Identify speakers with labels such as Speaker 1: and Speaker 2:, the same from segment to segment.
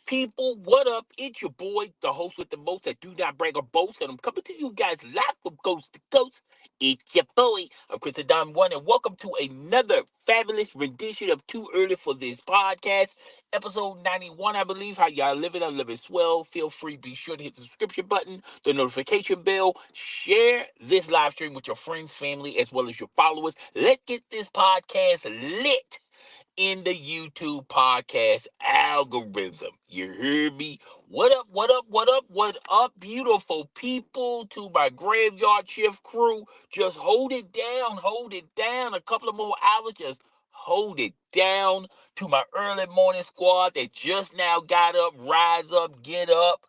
Speaker 1: people? What up? It's your boy, the host with the most that do not brag or boast, and I'm coming to you guys live from coast to coast. It's your boy, I'm Chris Don One, and welcome to another fabulous rendition of Too Early for This podcast, episode 91, I believe. How y'all living? I'm living swell. Feel free, be sure to hit the subscription button, the notification bell, share this live stream with your friends, family, as well as your followers. Let's get this podcast lit in the YouTube podcast algorithm. You heard me? What up, what up, what up, what up, beautiful people? To my graveyard shift crew, just hold it down, hold it down. A couple of more hours, just hold it down. To my early morning squad that just now got up, rise up, get up,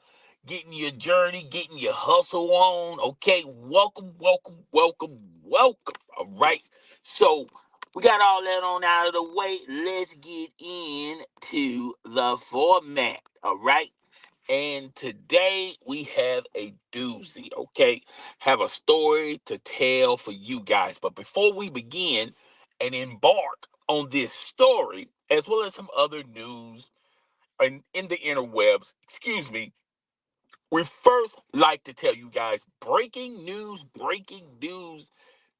Speaker 1: getting your journey, getting your hustle on. Okay, welcome, welcome, welcome, welcome. All right. So, we got all that on out of the way. Let's get into the format, all right? And today we have a doozy, okay? Have a story to tell for you guys. But before we begin and embark on this story, as well as some other news in the interwebs, excuse me, we first like to tell you guys breaking news, breaking news.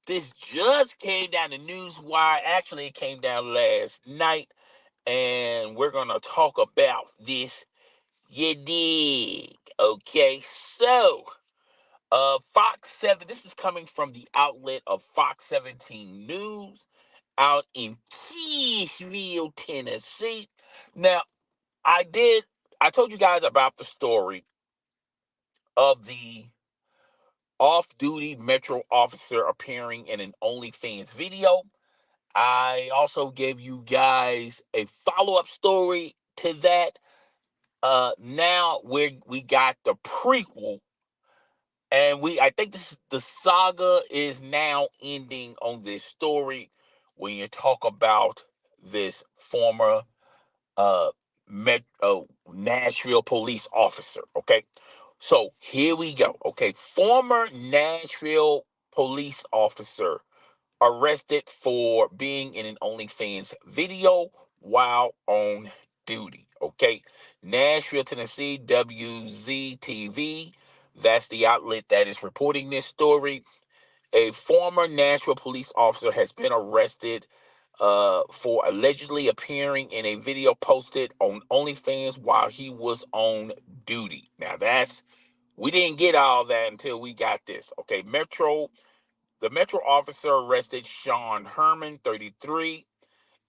Speaker 1: This just came down the news wire. Actually, it came down last night, and we're gonna talk about this. You dig? Okay, so Fox 7. This is coming from the outlet of Fox 17 News out in Keysville, Tennessee. Now, I did. I told you guys about the story of the off-duty Metro officer appearing in an OnlyFans video. I also gave you guys a follow-up story to that. Now we got the prequel, and I think the saga is now ending on this story when you talk about this former uh Nashville police officer. Okay, so here we go. Okay, former Nashville police officer arrested for being in an OnlyFans video while on duty. Okay. Nashville, Tennessee, WZTV. That's the outlet that is reporting this story. A former Nashville police officer has been arrested for allegedly appearing in a video posted on OnlyFans while he was on duty. Now, we didn't get all that until we got this. Okay. The Metro officer arrested Sean Herman, 33,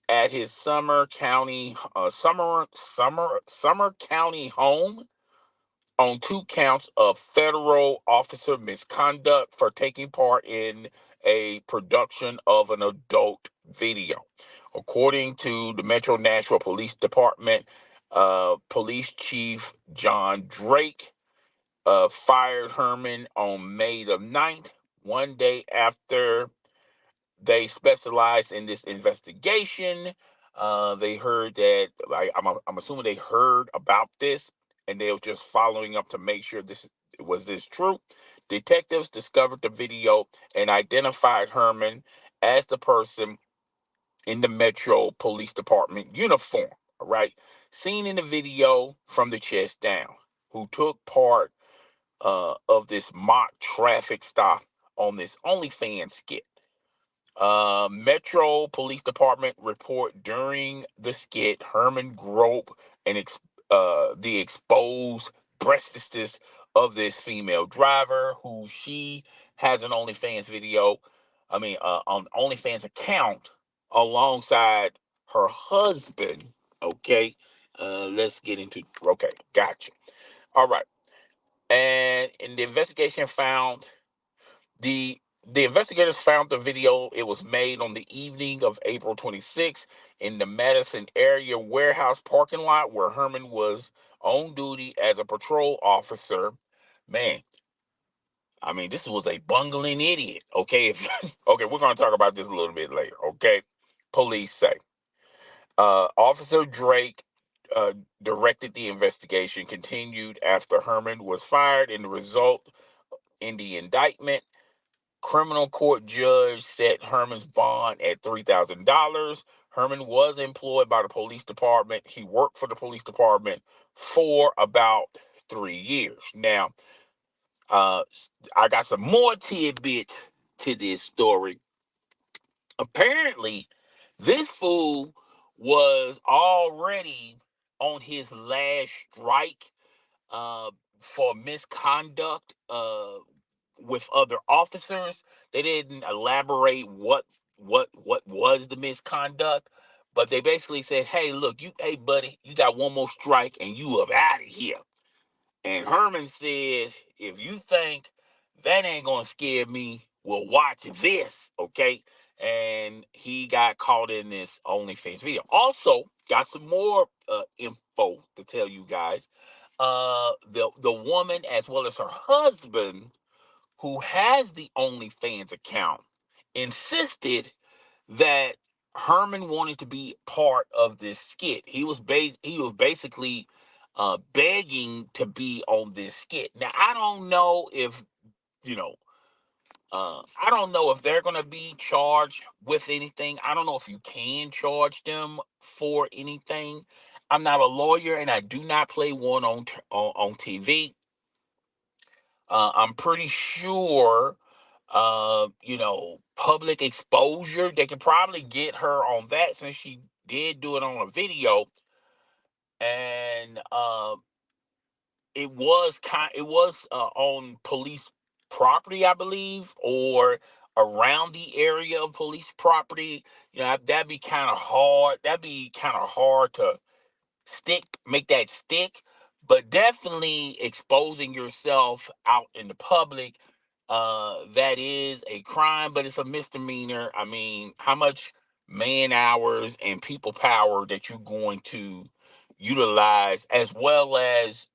Speaker 1: at his Summer County home on two counts of federal officer misconduct for taking part in a production of an adult video. According to the Metro Nashville Police Department, Police Chief John Drake fired Herman on May the 9th, one day after they specialized in this investigation. They heard that, I'm assuming they heard about this, and they were just following up to make sure this true. Detectives discovered the video and identified Herman as the person in the Metro Police Department uniform, all right, seen in the video from the chest down, who took part of this mock traffic stop on this OnlyFans skit. Metro Police Department report during the skit, Herman groped the exposed breastises of this female driver, who she has an OnlyFans video. On OnlyFans account alongside her husband. Okay, let's get into. Okay, gotcha. All right, and the investigation found the the investigators found the video. It was made on the evening of April 26th in the Madison area warehouse parking lot where Herman was on duty as a patrol officer. Man, this was a bungling idiot. Okay, okay, we're going to talk about this a little bit later. Okay, police say. Officer Drake directed the investigation, continued after Herman was fired, and the result in the indictment. Criminal court judge set Herman's bond at $3,000. Herman was employed by the police department. He worked for the police department for about 3 years. Now, uh, I got some more tidbits to this story. Apparently, this fool was already on his last strike uh, for misconduct with other officers. They didn't elaborate what was the misconduct, but they basically said, "Hey, look, hey, buddy, you got one more strike and you up out of here." And Herman said, "If you think that ain't gonna scare me, well, watch this, okay?" And he got caught in this OnlyFans video. Also, got some more info to tell you guys. The woman as well as her husband, who has the OnlyFans account, insisted that Herman wanted to be part of this skit. He was basically begging to be on this skit. Now I don't know if you know. I don't know if they're gonna be charged with anything. I don't know if you can charge them for anything. I'm not a lawyer, and I do not play one on TV. I'm pretty sure, public exposure. They could probably get her on that since she did do it on a video, and it was on police property, I believe, or around the area of police property. That'd be kind of hard. That'd be kind of hard to make that stick, but definitely exposing yourself out in the public, that is a crime, but it's a misdemeanor. I mean, how much man hours and people power that you're going to utilize, as well as,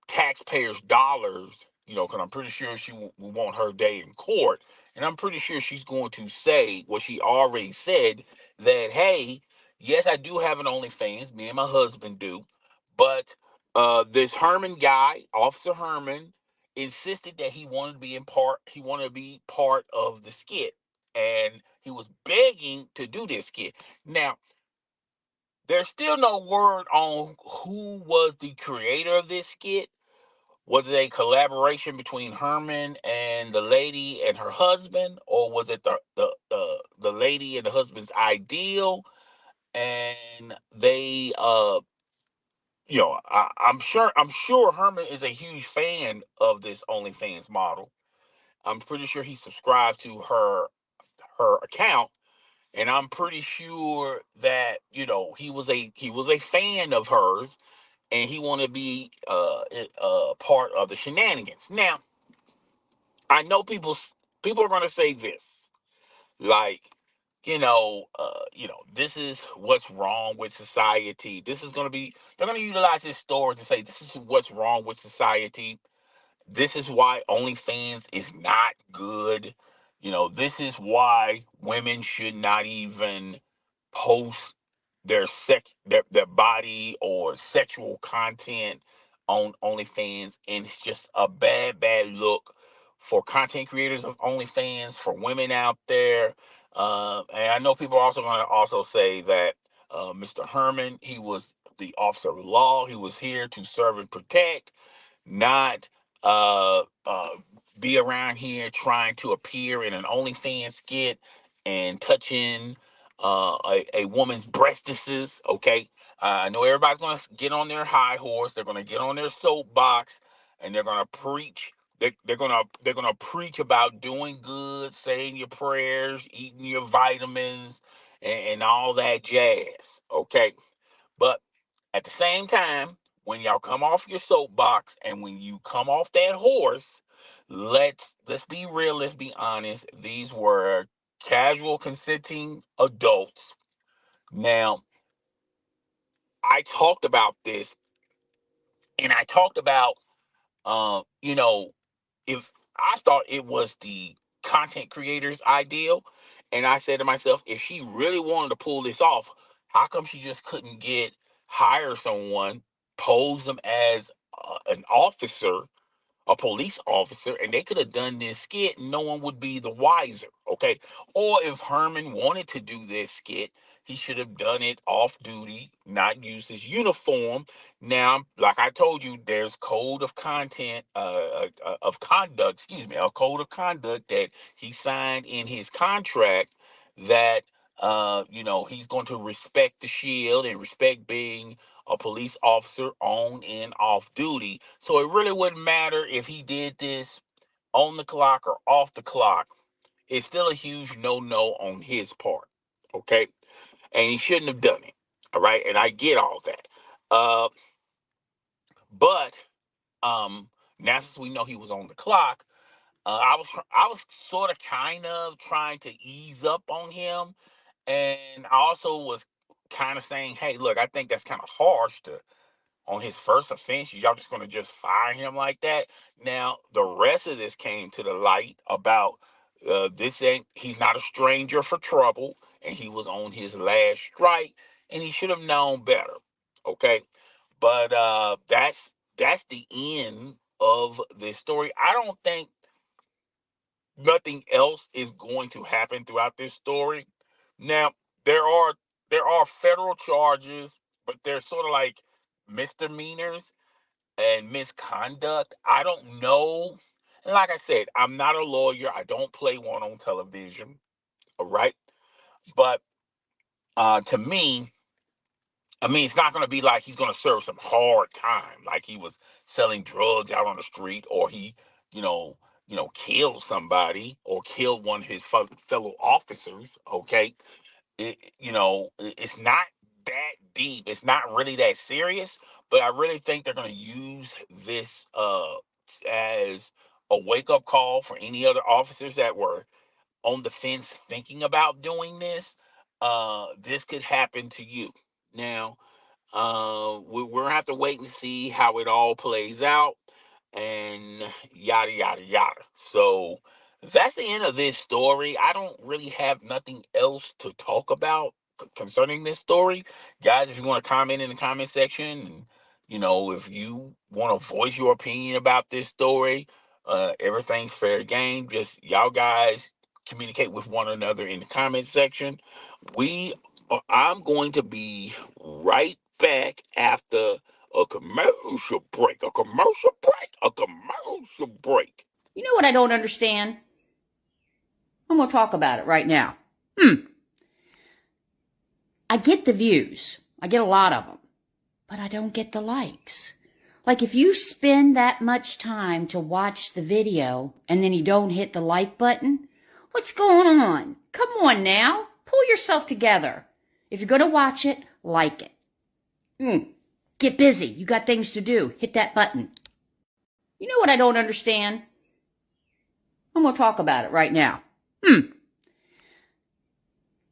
Speaker 1: taxpayers' dollars, because I'm pretty sure she will want her day in court. And I'm pretty sure she's going to say what she already said, that, hey, yes, I do have an OnlyFans. Me and my husband do. But this Herman guy, Officer Herman, insisted that he wanted to be part of the skit. And he was begging to do this skit. Now, there's still no word on who was the creator of this skit. Was it a collaboration between Herman and the lady and her husband, or was it the lady and the husband's ideal? And they, I'm sure Herman is a huge fan of this OnlyFans model. I'm pretty sure he subscribed to her account, and I'm pretty sure that he was a fan of hers, and he wanted to be part of the shenanigans. Now, I know people are going to say this, like, this is what's wrong with society. This is going to be They're going to utilize this story to say this is what's wrong with society. This is why OnlyFans is not good. This is why women should not even post their body or sexual content on OnlyFans, and it's just a bad look for content creators of OnlyFans, for women out there. And I know people are also going to also say that Mr. Herman, he was the officer of law. He was here to serve and protect, not uh, uh, be around here trying to appear in an OnlyFans skit and touching a woman's breastises. Okay, I know everybody's gonna get on their high horse. They're gonna get on their soapbox, and they're gonna preach. They're gonna preach about doing good, saying your prayers, eating your vitamins, and all that jazz. Okay, but at the same time, when y'all come off your soapbox and when you come off that horse, let's be real, let's be honest. These were casual consenting adults. Now, I talked about this, and I talked about if I thought it was the content creator's ideal, and I said to myself, if she really wanted to pull this off, how come she just couldn't hire someone, pose them as an officer a police officer, and they could have done this skit and no one would be the wiser, okay? Or if Herman wanted to do this skit, he should have done it off duty, not use his uniform. Now, like I told you, there's code of of conduct, excuse me, a code of conduct that he signed in his contract that he's going to respect the shield and respect being a police officer on and off duty. So it really wouldn't matter if he did this on the clock or off the clock. It's still a huge no on his part. Okay. And he shouldn't have done it. All right. And I get all that. Uh, but now since we know he was on the clock, I was sort of kind of trying to ease up on him. And I also was kind of saying, hey, look, I think that's kind of harsh to on his first offense. Y'all just gonna just fire him like that? Now the rest of this came to the light about this ain't he's not a stranger for trouble, and he was on his last strike, and he should have known better. Okay, but that's the end of this story. I don't think nothing else is going to happen throughout this story. Now there are there are federal charges, but they're sort of like misdemeanors and misconduct. I don't know. And like I said, I'm not a lawyer. I don't play one on television. All right. But to me, I mean, it's not going to be like he's going to serve some hard time, like he was selling drugs out on the street, or he, you know, killed somebody or killed one of his fellow officers. Okay, it's not that deep. It's not really that serious. But I really think they're going to use this as a wake up call for any other officers that were on the fence thinking about doing this. This could happen to you. Now, we're gonna have to wait and see how it all plays out, and yada yada yada. So that's the end of this story. I don't really have nothing else to talk about concerning this story, guys. If you want to comment in the comment section, and if you want to voice your opinion about this story, everything's fair game. Just y'all guys communicate with one another in the comment section. We I'm going to be right back after a commercial break. A commercial break. A commercial break.
Speaker 2: You know what I don't understand? I'm going to talk about it right now. I get the views. I get a lot of them. But I don't get the likes. Like if you spend that much time to watch the video and then you don't hit the like button, what's going on? Come on now. Pull yourself together. If you're going to watch it, like it. Get busy. You got things to do. Hit that button. You know what I don't understand? I'm going to talk about it right now.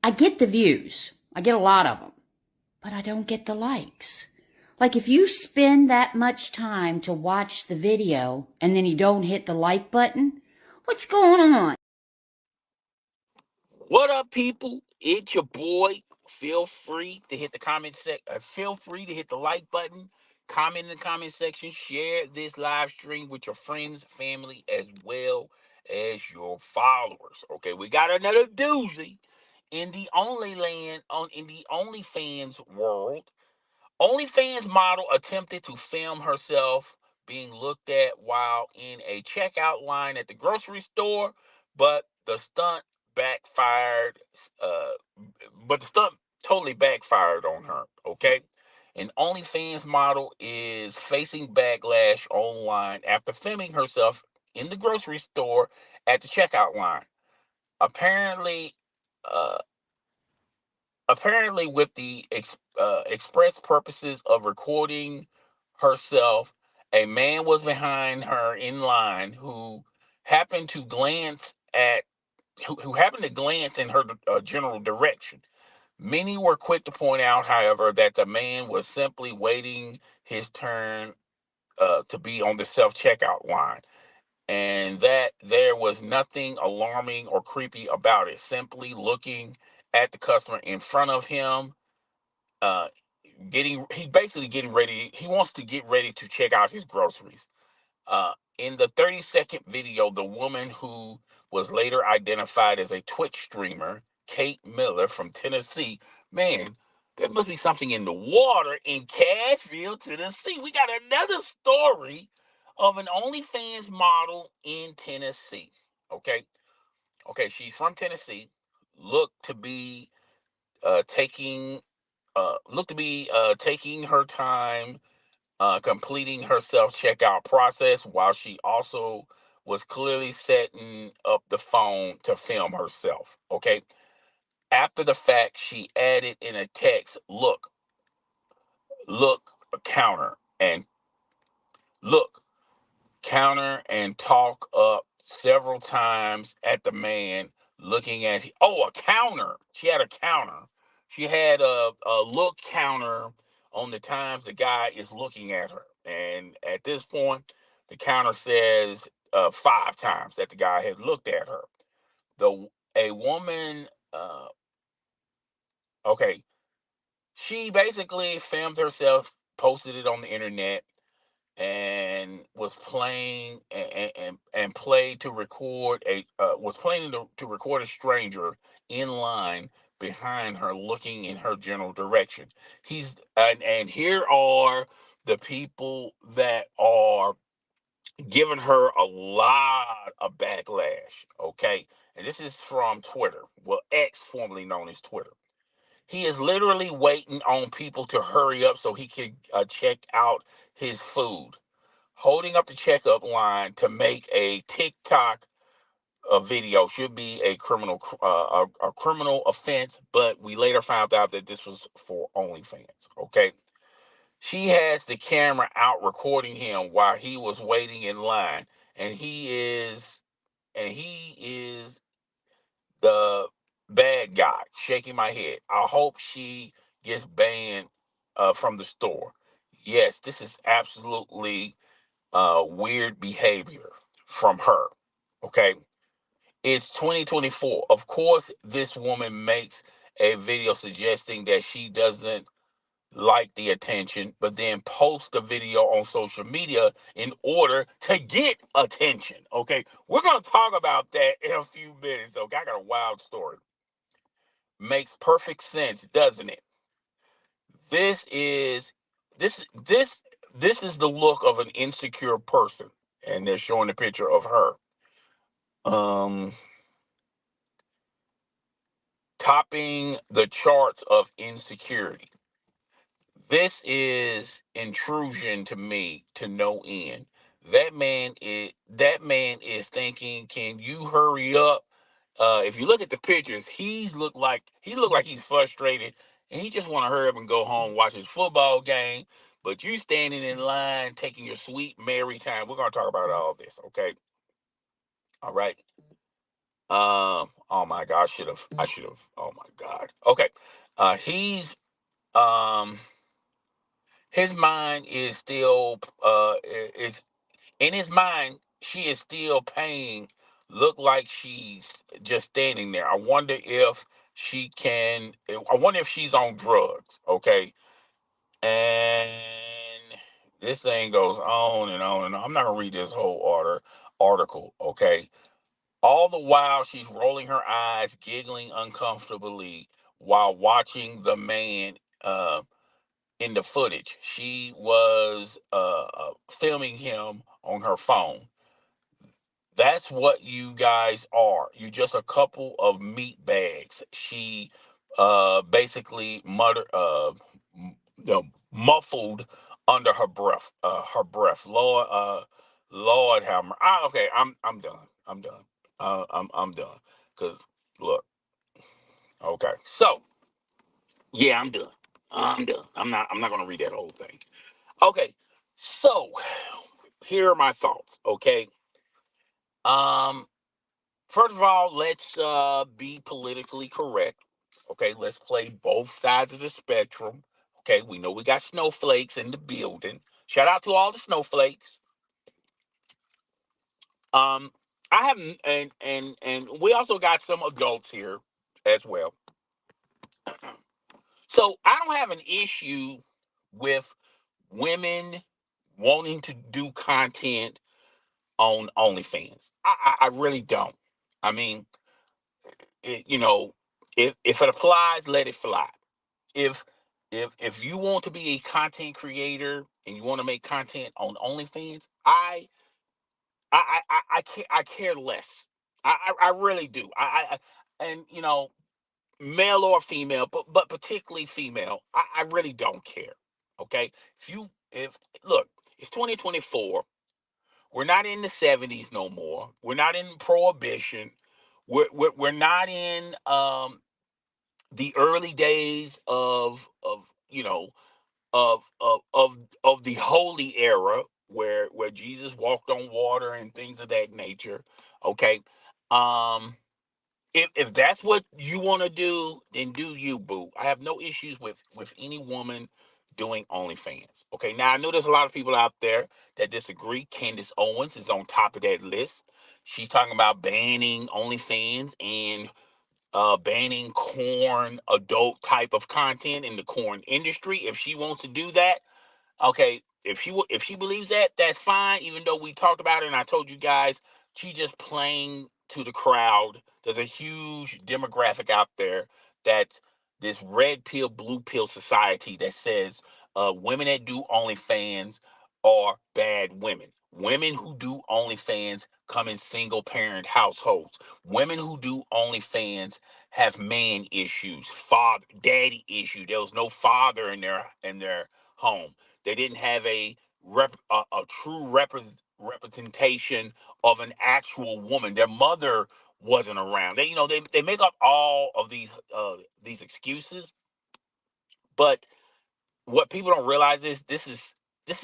Speaker 2: I get the views. I get a lot of them. But I don't get the likes. Like if you spend that much time to watch the video and then you don't hit the like button, what's going on?
Speaker 1: What up, people? It's your boy. Feel free to hit the feel free to hit the like button. Comment in the comment section. Share this live stream with your friends, family, as well as your followers. Okay, we got another doozy in the OnlyFans world. OnlyFans model attempted to film herself being looked at while in a checkout line at the grocery store, but the stunt backfired. Uh, but the stunt totally backfired on her. Okay, an OnlyFans model is facing backlash online after filming herself in the grocery store at the checkout line. Apparently, uh, apparently with the express purposes of recording herself, a man was behind her in line happened to glance at who happened to glance in her general direction. Many were quick to point out, however, that the man was simply waiting his turn to be on the self checkout line, and that there was nothing alarming or creepy about it. Simply looking at the customer in front of him, he's basically getting ready. He wants to get ready to check out his groceries. In the 30-second video, the woman who was later identified as a Twitch streamer, Kate Miller from Tennessee, man, there must be something in the water in Cashville, Tennessee. We got another story of an OnlyFans model in Tennessee. Okay, okay, she's from Tennessee. Looked to be taking taking her time completing her self checkout process while she also was clearly setting up the phone to film herself. Okay. After the fact, she added in a text, look, counter, and look, counter, and talk up several times at the man looking at, a counter. She had a counter. She had a look counter on the times the guy is looking at her. And at this point, the counter says 5 times that the guy had looked at her. The A woman, okay, she basically filmed herself, posted it on the internet, and was playing and played to record a was planning to record a stranger in line behind her looking in her general direction. And here are the people that are giving her a lot of backlash. Okay, and this is from Twitter, well, X, formerly known as Twitter. He is literally waiting on people to hurry up so he can check out his food, holding up the checkup line to make a TikTok video should be a a criminal offense, but we later found out that this was for OnlyFans. Okay, she has the camera out recording him while he was waiting in line, and he is the bad guy. Shaking my head. I hope she gets banned from the store. Yes, this is absolutely weird behavior from her. Okay. It's 2024. Of course, this woman makes a video suggesting that she doesn't like the attention, but then post the video on social media in order to get attention. Okay. We're going to talk about that in a few minutes. Okay. I got a wild story. Makes perfect sense, doesn't it? This is this this is the look of an insecure person, and they're showing a picture of her. Um, Topping the charts of insecurity. This is intrusion to me to no end. That man is thinking, can you hurry up? If you look at the pictures, he looked like he's frustrated and he just want to hurry up and go home, watch his football game. But you standing in line, taking your sweet merry time. We're gonna talk about all this, okay? All right. Oh my God, I should have. Oh my God. Okay. He's um his mind is still is in his mind, she is still paying, look like she's just standing there. I wonder if she's on drugs, okay? And this thing goes on and on and on. I'm not gonna read this whole article, okay? All the while she's rolling her eyes, giggling uncomfortably while watching the man in the footage. She was filming him on her phone. That's what you guys are. You just a couple of meat bags. She basically muffled under her breath. Lord have mercy. Okay, I'm done. I'm done. I'm done. Cause look, okay. So yeah, I'm done. I'm done. I'm not gonna read that whole thing. Okay. So here are my thoughts. Okay. Um First of all, let's be politically correct. Okay, let's play both sides of the spectrum. Okay, we know we got snowflakes in the building. Shout out to all the snowflakes. Um, I have, and we also got some adults here as well. So I don't have an issue with women wanting to do content on OnlyFans. I really don't. I mean, it, you know, if it applies, let it fly. If if you want to be a content creator and you want to make content on OnlyFans, I care less. I really do. And male or female, but particularly female, I really don't care. Okay, if look, it's 2024. We're not in the 70s no more. We're not in prohibition. We're not in the early days of of the holy era where Jesus walked on water and things of that nature. Okay. Um if that's what you want to do, then do you, boo. I have no issues with any woman doing OnlyFans. Okay, now I know there's a lot of people out there that disagree. Candace Owens is on top of that list. She's talking about banning OnlyFans and banning corn adult type of content in the corn industry. If she wants to do that, okay, if she believes that, that's fine. Even though we talked about it and I told you guys, she's just playing to the crowd. There's a huge demographic out there that's this red pill, blue pill society that says women that do OnlyFans are bad women. Women who do OnlyFans come in single parent households. Women who do OnlyFans have man issues, father, daddy issue. There was no father in their home. They didn't have a true representation of an actual woman. Their mother wasn't around. They make up all of these excuses, but what people don't realize is this is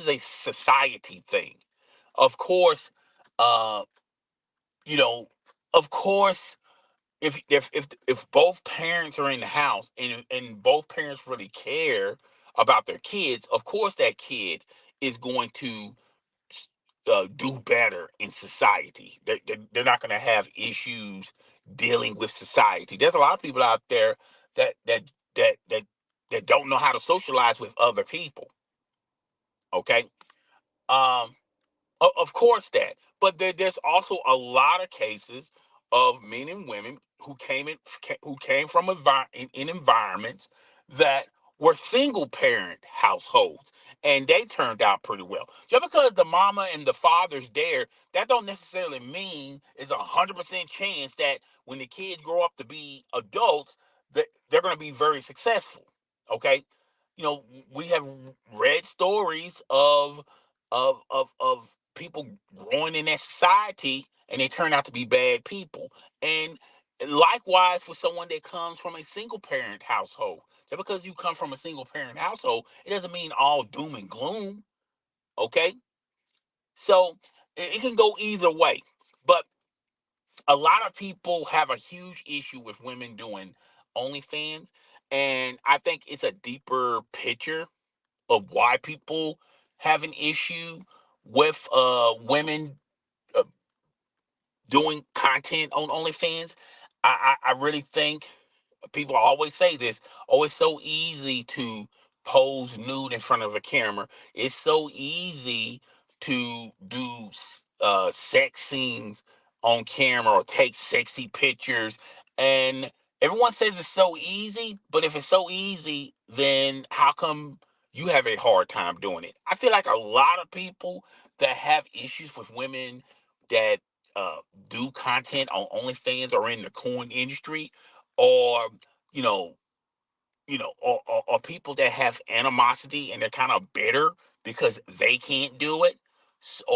Speaker 1: a society thing. Of course, uh, you know, of course, if both parents are in the house and both parents really care about their kids, of course that kid is going to do better in society. They're not going to have issues dealing with society. There's a lot of people out there that that that that that don't know how to socialize with other people. Okay, um, of course that, but there's also a lot of cases of men and women who came from in environments that were single parent households, and they turned out pretty well. Just because the mama and the father's there, that don't necessarily mean it's 100% chance that when the kids grow up to be adults, that they're going to be very successful. Okay, we have read stories of people growing in that society and they turn out to be bad people. And likewise for someone that comes from a single parent household. Just because you come from a single parent household, it doesn't mean all doom and gloom. Okay? So it can go either way. But a lot of people have a huge issue with women doing OnlyFans. And I think it's a deeper picture of why people have an issue with women uh, doing content on OnlyFans. I really think people always say this. Oh, it's so easy to pose nude in front of a camera. It's so easy to do sex scenes on camera or take sexy pictures. And everyone says it's so easy, but if it's so easy, then how come you have a hard time doing it? I feel like a lot of people that have issues with women that uh, do content on OnlyFans or in the corn industry, or you know, or people that have animosity and they're kind of bitter because they can't do it,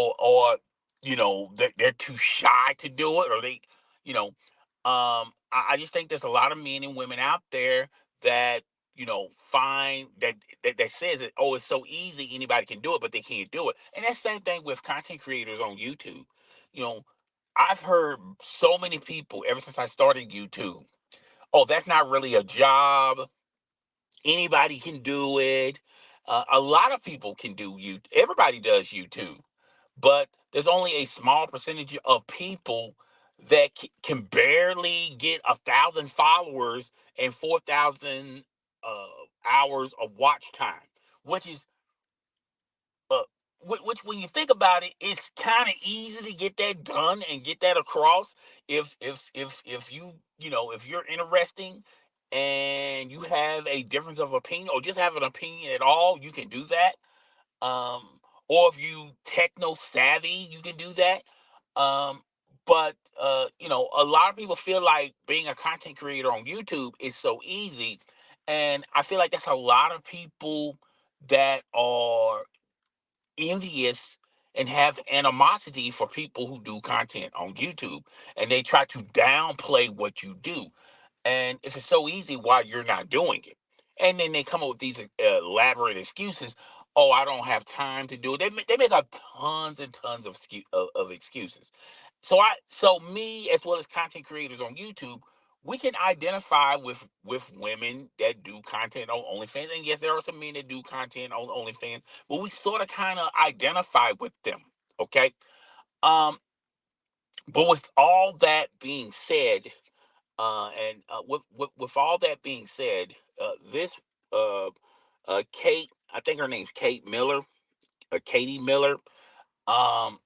Speaker 1: or they're too shy to do it, or you know, I just think there's a lot of men and women out there that find that says that, oh, it's so easy, anybody can do it, but they can't do it. And that same thing with content creators on YouTube. You know, I've heard so many people ever since I started YouTube, oh, that's not really a job. Anybody can do it. A lot of people can do YouTube. Everybody does YouTube, but there's only a small percentage of people that can barely get 1,000 followers and 4,000 uh, hours of watch time, which is uh, which when you think about it, it's kind of easy to get that done and get that across. If if you're interesting and you have a difference of opinion or just have an opinion at all, you can do that. um, or if you techno savvy, you can do that. Um, but a lot of people feel like being a content creator on YouTube is so easy, and I feel like that's a lot of people that are envious and have animosity for people who do content on YouTube, and they try to downplay what you do. And if it's so easy, why you're not doing it? And then they come up with these elaborate excuses. Oh, I don't have time to do it. They make up tons and tons of excuses. So me as well as content creators on YouTube, we can identify with women that do content on OnlyFans, and yes, there are some men that do content on OnlyFans, but we sort of kind of identify with them. Okay. Um, but with all that being said, with all that being said, this uh, Kate, I think her name's Kate Miller, Katie Miller. Um,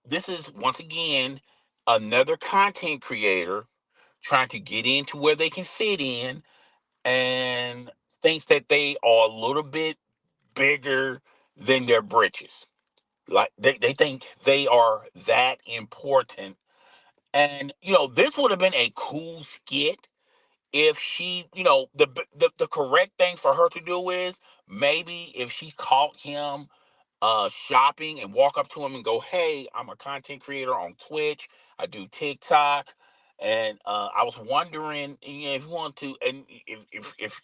Speaker 1: this is once again another content creator trying to get into where they can fit in, and thinks that they are a little bit bigger than their britches. Like they think they are that important. And this would have been a cool skit if she, the correct thing for her to do is maybe if she caught him shopping and walk up to him and go, "Hey, I'm a content creator on Twitch. I do TikTok, and I was wondering, if you want to, and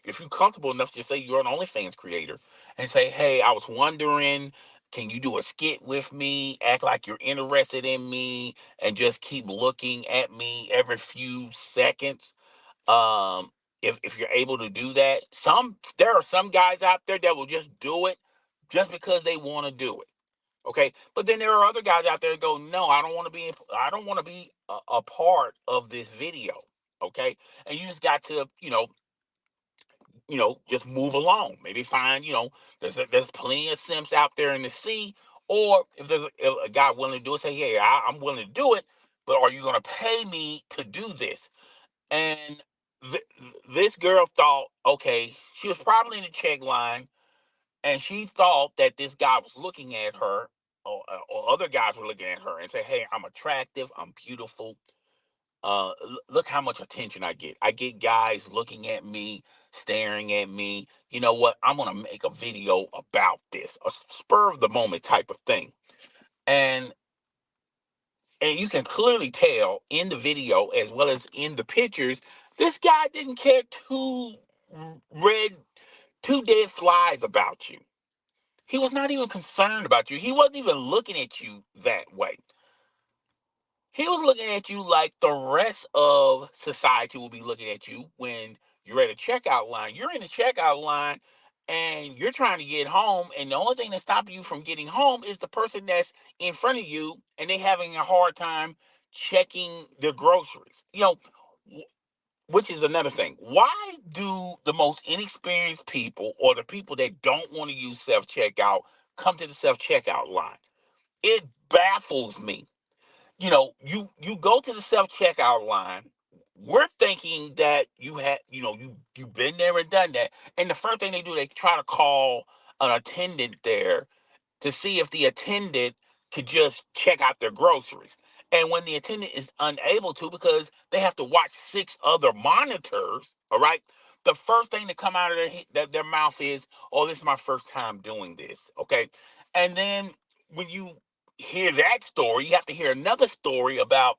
Speaker 1: if you're comfortable enough to say you're an OnlyFans creator, and say, hey, I was wondering." Can you do a skit with me? Act like you're interested in me and just keep looking at me every few seconds. um if you're able to do that, there are some guys out there that will just do it just because they want to do it. Okay, but then there are other guys out there that go, no, I don't want to be a part of this video. Okay, and you just got to just move along. Maybe find, there's plenty of simps out there in the sea. Or if there's a guy willing to do it, say, hey, I'm willing to do it, but are you going to pay me to do this? And th- this girl thought, okay, she was probably in the check line, and she thought that this guy was looking at her, or other guys were looking at her and say, hey, I'm attractive, I'm beautiful. Look how much attention I get. I get guys looking at me, staring at me. You know what? I'm gonna make a video about this, a spur of the moment type of thing. And you can clearly tell in the video as well as in the pictures, this guy didn't care red two dead flies about you. He was not even concerned about you. He wasn't even looking at you that way. He was looking at you like the rest of society will be looking at you when you're at a checkout line. You're in a checkout line and you're trying to get home, and the only thing that's stopping you from getting home is the person that's in front of you, and they having a hard time checking their groceries. Which is another thing. Why do the most inexperienced people or the people that don't want to use self checkout come to the self checkout line? It baffles me. You go to the self checkout line. We're thinking that you've been there and done that, and the first thing they do, they try to call an attendant there to see if the attendant could just check out their groceries. And when the attendant is unable to, because they have to watch six other monitors, all right, the first thing to come out of their mouth is, "Oh, this is my first time doing this." Okay, and then when you hear that story, you have to hear another story about,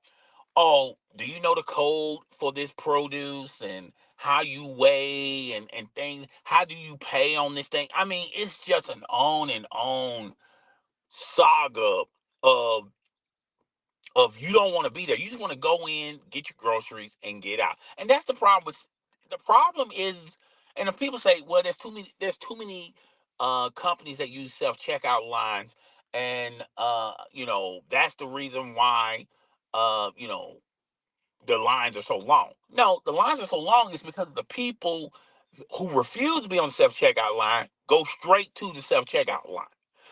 Speaker 1: "Oh, do you know the code for this produce and how you weigh and things? How do you pay on this thing?" I mean, it's just an on and on saga of you don't want to be there. You just want to go in, get your groceries, and get out. And that's the problem. The problem is, and the people say, well, there's too many companies that use self checkout lines, and that's the reason why uh, you know the lines are so long. No, the lines are so long is because the people who refuse to be on the self checkout line go straight to the self checkout line.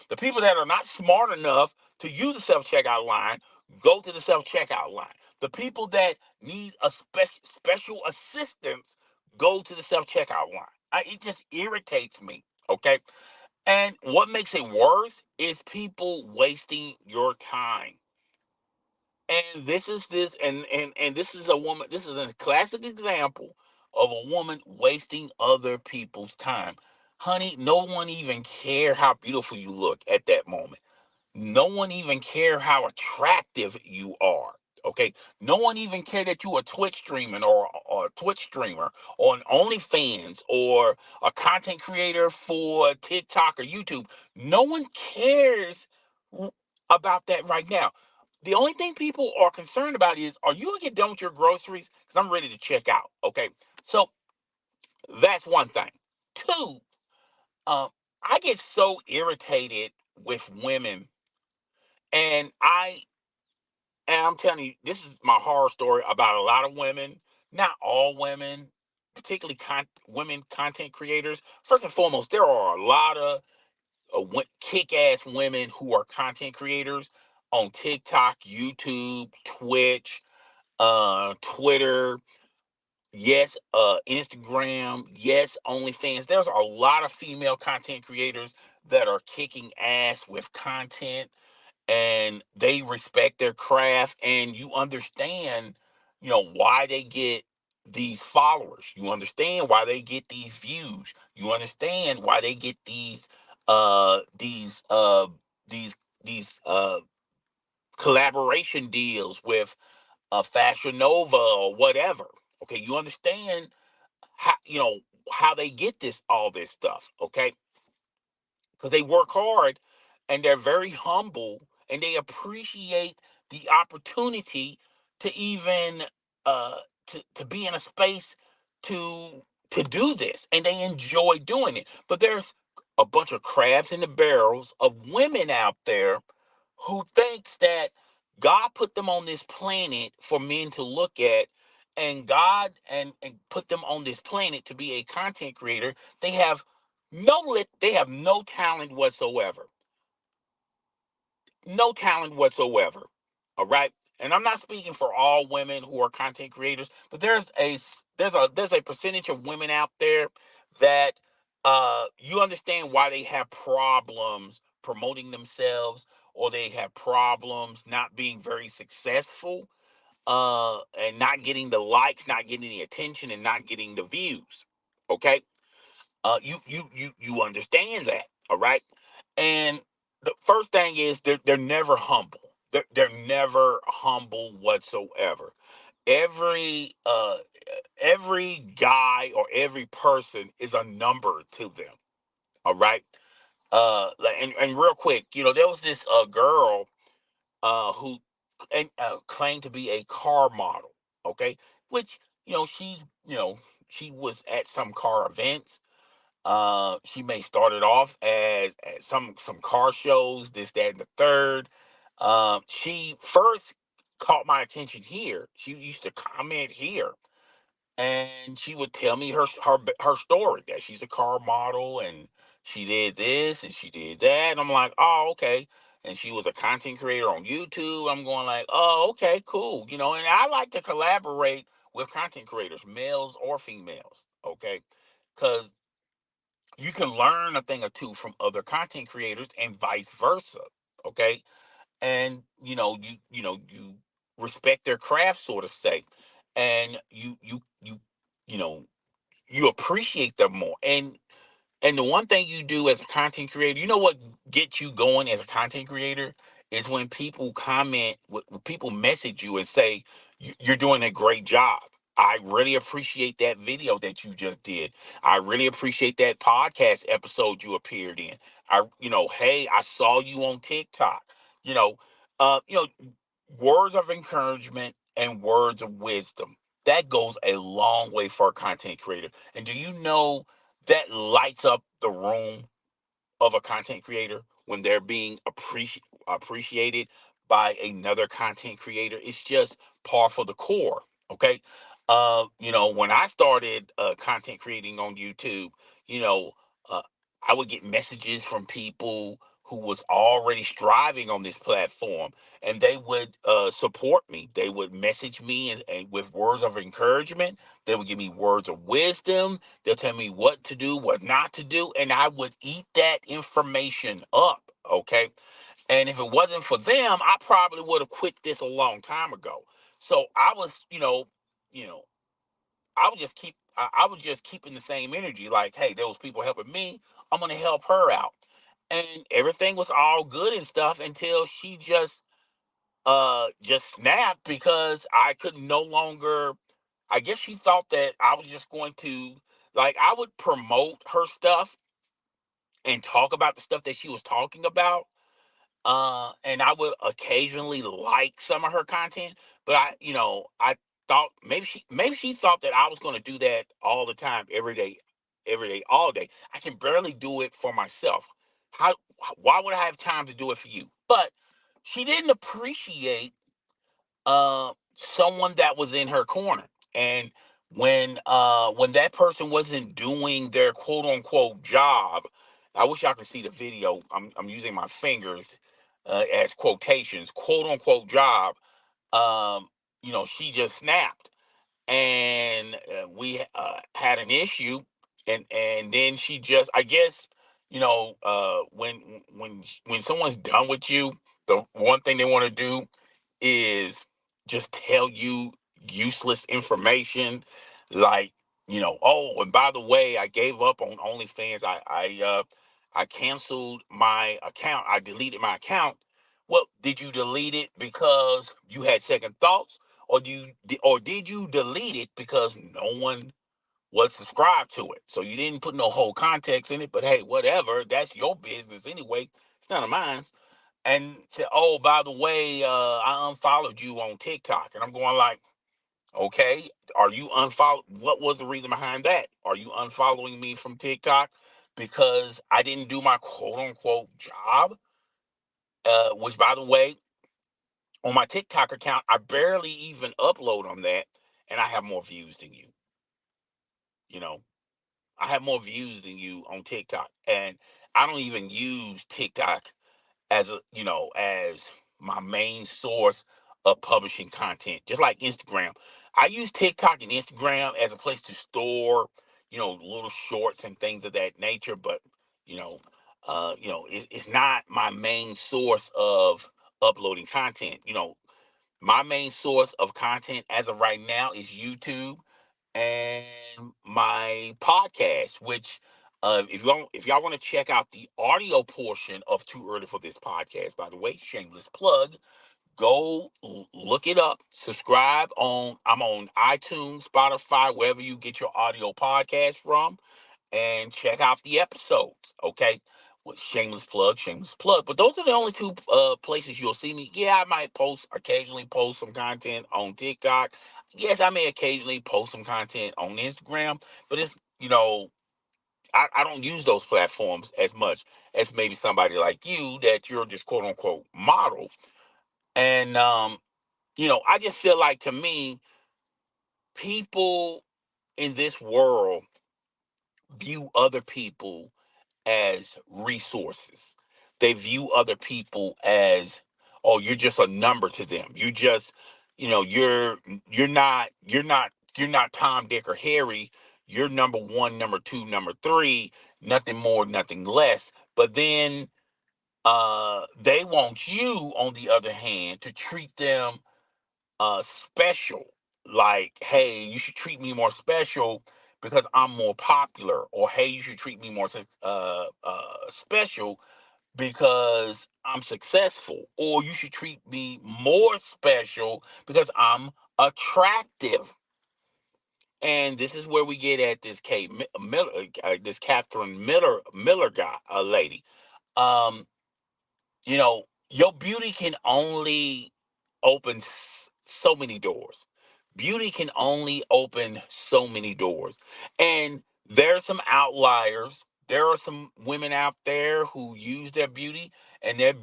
Speaker 1: The people that are not smart enough to use the self checkout line go to the self checkout line. The people that need a special assistance go to the self checkout line. It just irritates me. Okay. And what makes it worse is people wasting your time. And this is a woman. This is a classic example of a woman wasting other people's time. Honey, no one even care how beautiful you look at that moment. No one even care how attractive you are. Okay, no one even care that you are Twitch streaming or a Twitch streamer or an OnlyFans or a content creator for TikTok or YouTube. No one cares about that right now. The only thing people are concerned about is, are you gonna get done with your groceries? Because I'm ready to check out. Okay, so that's one thing. Two, um, I get so irritated with women, and I'm telling you, this is my horror story about a lot of women. Not all women, particularly women content creators. First and foremost, there are a lot of kick-ass women who are content creators on TikTok, YouTube, Twitch, Twitter, yes, Instagram, yes, OnlyFans. There's a lot of female content creators that are kicking ass with content, and they respect their craft, and you understand, why they get these followers. You understand why they get these views. You understand why they get uh these uh these these collaboration deals with Fashion Nova or whatever. Okay, you understand how they get all this stuff. Okay, because they work hard and they're very humble and they appreciate the opportunity to even uh to be in a space to to do this, and they enjoy doing it. But there's a bunch of crabs in the barrels of women out there who thinks that God put them on this planet for men to look at, and God and put them on this planet to be a content creator. They have they have no talent whatsoever. No talent whatsoever. All right? And I'm not speaking for all women who are content creators, but there's a percentage of women out there that you understand why they have problems promoting themselves, or they have problems not being very successful, and not getting the likes, not getting the attention, and not getting the views. Okay? You understand that, all right? And the first thing is they're never humble. They're never humble whatsoever. Every every guy or every person is a number to them. All right. And real quick, there was this girl who claimed to be a car model. Okay, which she was at some car events. She may started off as some car shows, this, that, and the third. She first caught my attention here. She used to comment here, and she would tell me her story, that she's a car model and she did this and she did that. And I'm like, oh, okay. And she was a content creator on YouTube. I'm going like, oh, okay, cool. And I like to collaborate with content creators, males or females. Okay, because you can learn a thing or two from other content creators and vice versa. Okay, and you respect their craft, so to say, and you know you appreciate them more. And the one thing you do as a content creator, what gets you going as a content creator is when people comment, when people message you and say, You're doing a great job. I really appreciate that video that you just did. I really appreciate that podcast episode you appeared in. Hey, I saw you on TikTok. You know, you know, words of encouragement and words of wisdom. That goes a long way for a content creator. And do you know that lights up the room of a content creator when they're being appreciated by another content creator? It's just par for the core. Okay. When I started content creating on YouTube, you know, uh, I would get messages from people who was already striving on this platform, and they would support me. They would message me and with words of encouragement. They would give me words of wisdom. They'll tell me what to do, what not to do, and I would eat that information up. Okay, and if it wasn't for them, I probably would have quit this a long time ago. So I was, you know, I was just keeping the same energy. Like, hey, there was people helping me. I'm gonna help her out, and everything was all good and stuff until she just snapped because I could no longer. I guess she thought that I was just going to, like, I would promote her stuff and talk about the stuff that she was talking about, and I would occasionally like some of her content, but I thought maybe she thought that I was going to do that all the time, every day, all day. I can barely do it for myself. How? Why would I have time to do it for you? But she didn't appreciate someone that was in her corner, and when that person wasn't doing their quote unquote job. I wish y'all could see the video. I'm using my fingers as quotations, quote unquote job. um she just snapped, and we had an issue, and then she just, I guess, when someone's done with you, the one thing they want to do is just tell you useless information, like, oh, and by the way, I gave up on OnlyFans. I canceled my account. I deleted my account. Well, did you delete it because you had second thoughts, or did you delete it because no one was subscribed to it? So you didn't put no whole context in it, but hey, whatever. That's your business anyway. It's none of mine. And said, "Oh, by the way, I unfollowed you on TikTok." And I'm going like, "Okay, are you unfollow? What was the reason behind that? Are you unfollowing me from TikTok because I didn't do my quote unquote job?" Which, by the way, on my TikTok account, I barely even upload on that, and I have more views than you. You know, I have more views than you on TikTok, and I don't even use TikTok as my main source of publishing content, just like Instagram. I use TikTok and Instagram as a place to store, little shorts and things of that nature, but you know it's not my main source of uploading content. My main source of content as of right now is YouTube and my podcast, which if y'all want to check out the audio portion of Too Early for This podcast, by the way, shameless plug, go look it up, subscribe on, I'm on iTunes, Spotify, wherever you get your audio podcast from, and check out the episodes, okay? With shameless plug, shameless plug. But those are the only two places you'll see me. Yeah, I might occasionally post some content on TikTok. Yes, I may occasionally post some content on Instagram, but it's, I don't use those platforms as much as maybe somebody like you that you're just quote unquote model. And, I just feel like, to me, people in this world view other people as resources. They view other people as, oh, you're just a number to them. You just, you're not Tom, Dick, or Harry. You're number one, number two, number three, nothing more, nothing less. But then they want you, on the other hand, to treat them special. Like, hey, you should treat me more special because I'm more popular, or hey, you should treat me more special because I'm successful, or you should treat me more special because I'm attractive. And this is where we get at this Miller, this Catherine Miller guy, a lady. Um, your beauty can only open so many doors. Beauty can only open so many doors. And there are some outliers. There are some women out there who use their beauty and their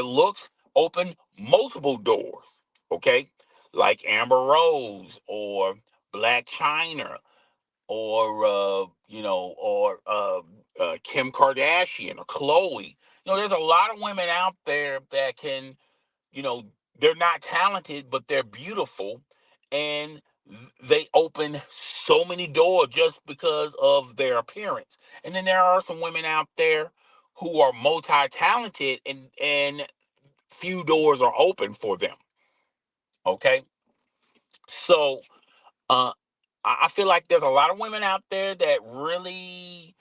Speaker 1: looks open multiple doors. Okay? Like Amber Rose or Black China or Kim Kardashian or Chloe. There's a lot of women out there that can, you know, they're not talented, but they're beautiful, and they open so many doors just because of their appearance. And then there are some women out there who are multi-talented, and few doors are open for them. Okay, so uh, I feel like there's a lot of women out there that really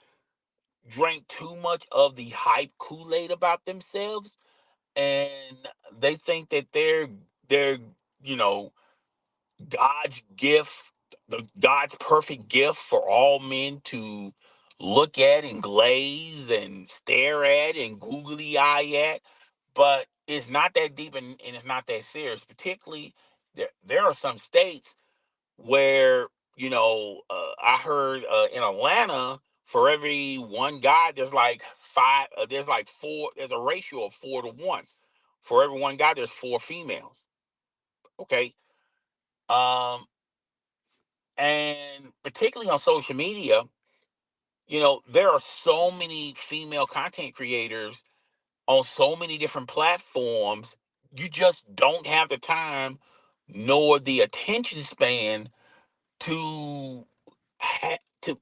Speaker 1: drank too much of the hype Kool-Aid about themselves, and they think that they're you know God's gift, God's perfect gift for all men to look at and glaze and stare at and googly eye at. But it's not that deep, and it's not that serious. Particularly, there are some states where, I heard in Atlanta, for every one guy, there's like five, there's like four, there's a ratio of 4 to 1. For every one guy, there's four females. Okay. Um, and particularly on social media, there are so many female content creators on so many different platforms. You just don't have the time nor the attention span to ha- to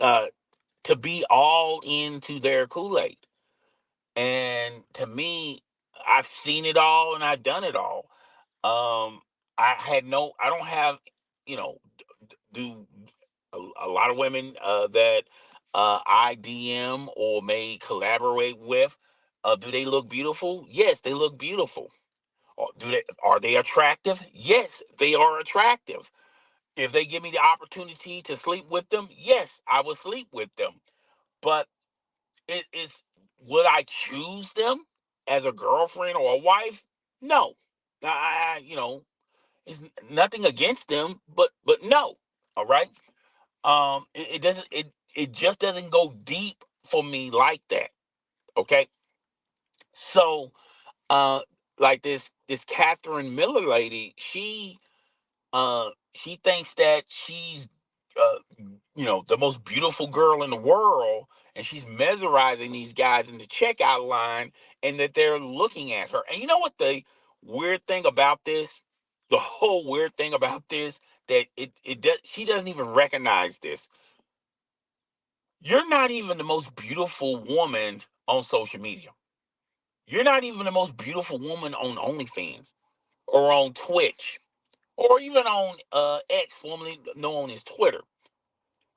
Speaker 1: uh to be all into their Kool-Aid. And to me, I've seen it all and I've done it all. Um, I don't have, do a lot of women that I DM or may collaborate with, do they look beautiful? Yes, they look beautiful. Are they attractive? Yes, they are attractive. If they give me the opportunity to sleep with them, yes, I will sleep with them. But it's would I choose them as a girlfriend or a wife? No. It's nothing against them, but no. All right. It doesn't it just doesn't go deep for me like that. Okay. So like this Catherine Miller lady, she thinks that she's uh the most beautiful girl in the world, and she's mesmerizing these guys in the checkout line, and that they're looking at her. And you know what the weird thing about this? The whole weird thing about this, that it does she doesn't even recognize this. You're not even the most beautiful woman on social media. You're not even the most beautiful woman on OnlyFans or on Twitch or even on X, formerly known as Twitter.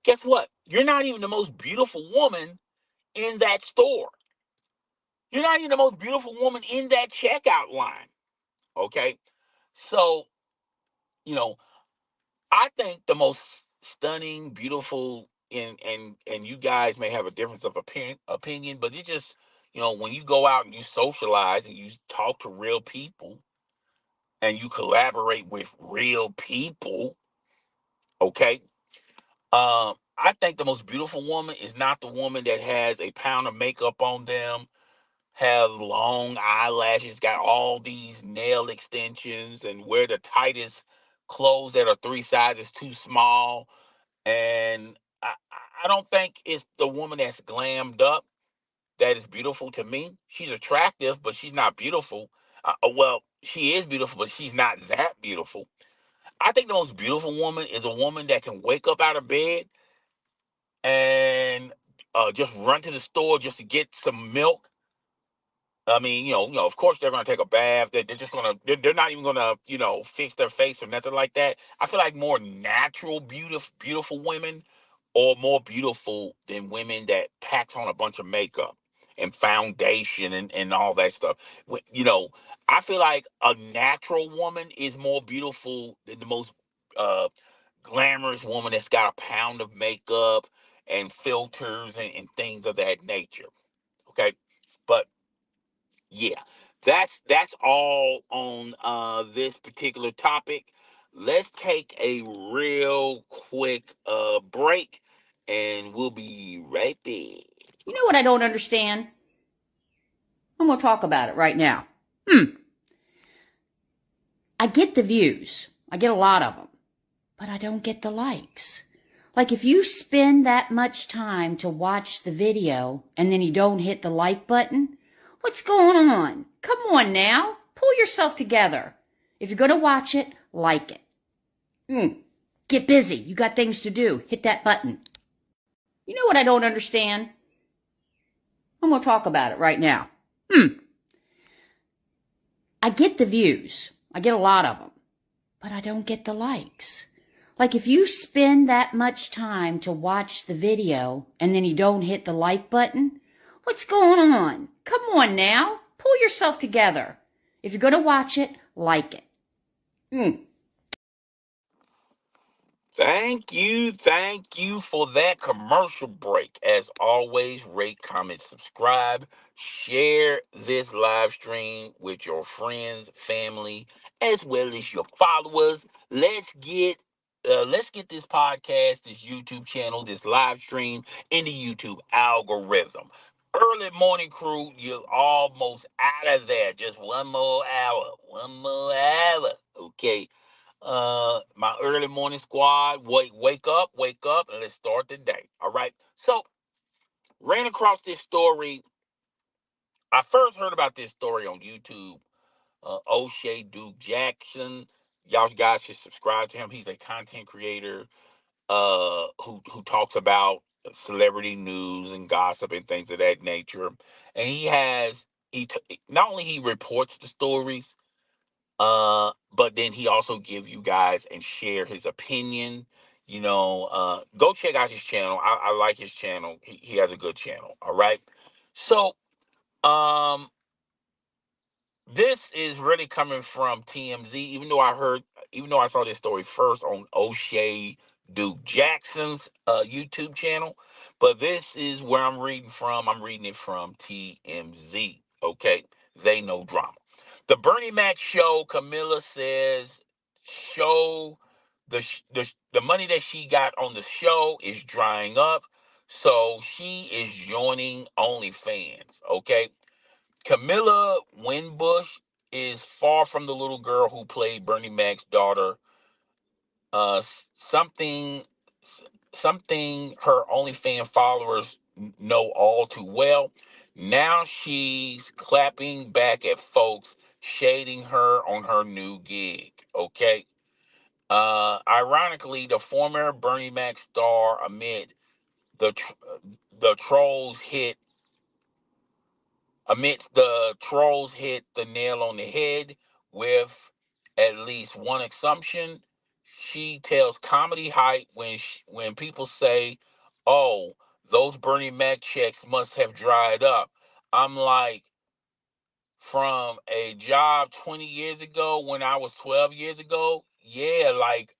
Speaker 1: Guess what? You're not even the most beautiful woman in that store. You're not even the most beautiful woman in that checkout line. Okay. So, you know, I think the most stunning, beautiful, and you guys may have a difference of opinion, but it's just, when you go out and you socialize and you talk to real people and you collaborate with real people, okay? I think the most beautiful woman is not the woman that has a pound of makeup on them, have long eyelashes, got all these nail extensions, and wear the tightest clothes that are three sizes too small. And I don't think it's the woman that's glammed up that is beautiful to me. She's attractive, but she's not beautiful. Well, she is beautiful, but she's not that beautiful. I think the most beautiful woman is a woman that can wake up out of bed and just run to the store just to get some milk. I mean, of course they're gonna take a bath. They're just gonna, they're not even gonna, fix their face or nothing like that. I feel like more natural, beautiful women are more beautiful than women that packs on a bunch of makeup and foundation and all that stuff. I feel like a natural woman is more beautiful than the most uh, glamorous woman that's got a pound of makeup and filters and things of that nature. Okay, but yeah, that's all on this particular topic. Let's take a real quick break, and we'll be right back.
Speaker 2: You know what I don't understand? I'm going to talk about it right now. I get the views. I get a lot of them. But I don't get the likes. Like if you spend that much time to watch the video and then you don't hit the like button, what's going on? Come on now. Pull yourself together. If you're going to watch it, like it. Get busy. You got things to do. Hit that button. You know what I don't understand? I'm going to talk about it right now. I get the views. I get a lot of them. But I don't get the likes. Like if you spend that much time to watch the video and then you don't hit the like button, what's going on? Come on now. Pull yourself together. If you're going to watch it, like it.
Speaker 1: Thank you for that commercial break. As always, rate, comment, subscribe, share this live stream with your friends, family, as well as your followers. Let's get this podcast, this YouTube channel, this live stream in the YouTube algorithm. Early morning crew, you're almost out of there. Just one more hour. One more hour. Okay, my early morning squad, wake up, and let's start the day. All right. So ran across this story. I first heard about this story on YouTube. O'Shea Duke Jackson. Y'all guys should subscribe to him. He's a content creator who talks about celebrity news and gossip and things of that nature. And not only he reports the stories, but then he also give you guys and share his opinion. Go check out his channel. I like his channel. He has a good channel. All right. So, um, this is really coming from TMZ, even though I saw this story first on O'Shea Duke Jackson's YouTube channel, but this is where I'm reading from. I'm reading it from TMZ. Okay, they know drama. The Bernie Mac show, Camilla says, show the money that she got on the show is drying up, so she is joining OnlyFans. Okay, Camilla Winbush is far from the little girl who played Bernie Mac's daughter. Uh, s- something, something her OnlyFans followers know all too well. Now she's clapping back at folks shading her on her new gig. Okay. Ironically, the former Bernie Mac star amid the tr- the trolls hit Amidst the trolls hit the nail on the head with at least one assumption. She tells comedy hype when people say, "Oh, those Bernie Mac checks must have dried up." I'm like, from a job 20 years ago when I was 12 years ago, yeah, like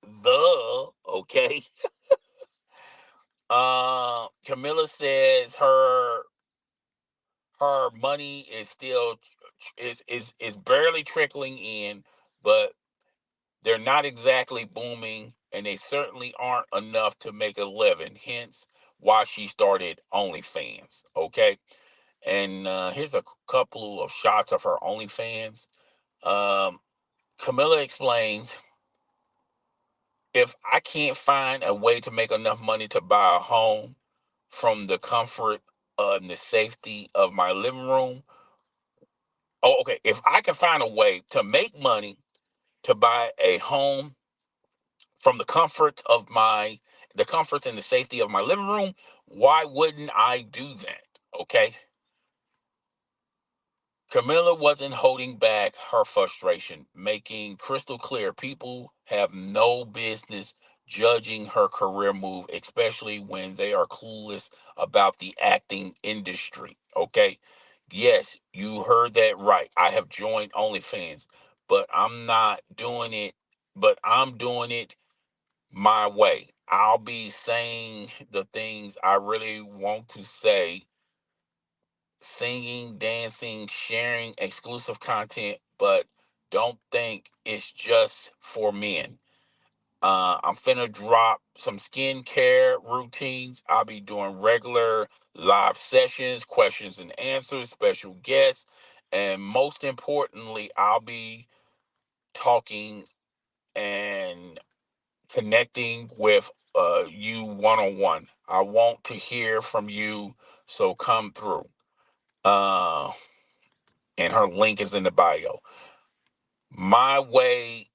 Speaker 1: okay. Camilla says her money is still is barely trickling in, but they're not exactly booming, and they certainly aren't enough to make a living. Hence, why she started OnlyFans. Okay, and here's a couple of shots of her OnlyFans. Um, Camilla explains, if I can't find a way to make enough money to buy a home from the comfort and the safety of my living room. Oh, okay. If I can find a way to make money to buy a home from the comforts and the safety of my living room, why wouldn't I do that? Okay. Camilla wasn't holding back her frustration, making crystal clear people have no business judging her career move, especially when they are clueless about the acting industry. Okay. Yes, you heard that right. I have joined OnlyFans, but I'm doing it my way. I'll be saying the things I really want to say, singing, dancing, sharing exclusive content, but don't think it's just for men. I'm finna drop some skincare routines. I'll be doing regular live sessions, questions and answers, special guests, and most importantly, I'll be talking and connecting with you one on one. I want to hear from you, so come through. Uh, and her link is in the bio. My way,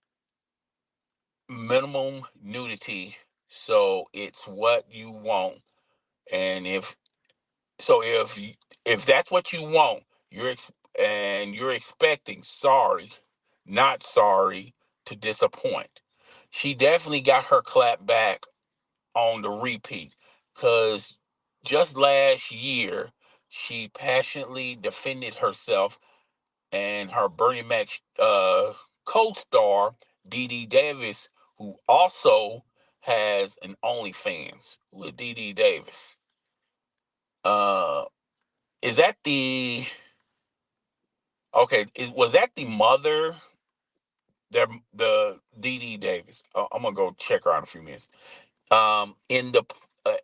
Speaker 1: minimum nudity, so it's what you want. And if that's what you want, and you're expecting sorry, not sorry to disappoint. She definitely got her clap back on the repeat, because just last year she passionately defended herself and her Bernie Mac co-star Dee Dee Davis, who also has an OnlyFans. Who is Dee Dee Davis? Uh, is that the okay? Was that the mother? The Dee Dee Davis. I'm gonna go check her out in a few minutes.